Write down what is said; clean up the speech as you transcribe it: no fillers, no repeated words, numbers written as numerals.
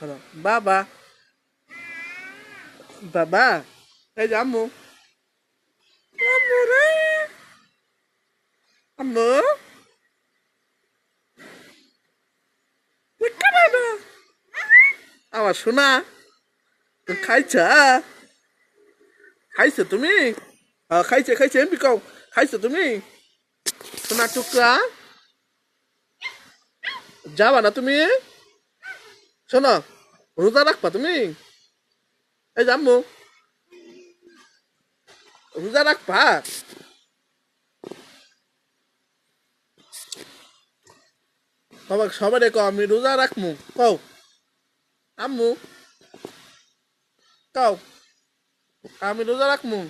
হলো বাবা বাবা এই যে আম্মু আম্মু রে আম্মু কেন আমার শোনা তুমি খাইছা খাইছো তুমি খাইছে খাইছে এমপি কও খাইছো তুমি সোনা টুকরা যাবা না তুমি শোনো রোজা রাখবা তুমি এই যে আম্মু রোজা রাখবা বাবা সবাই কও আমি রোজা রাখমু কও আম্মু কও আমি রোজা রাখমু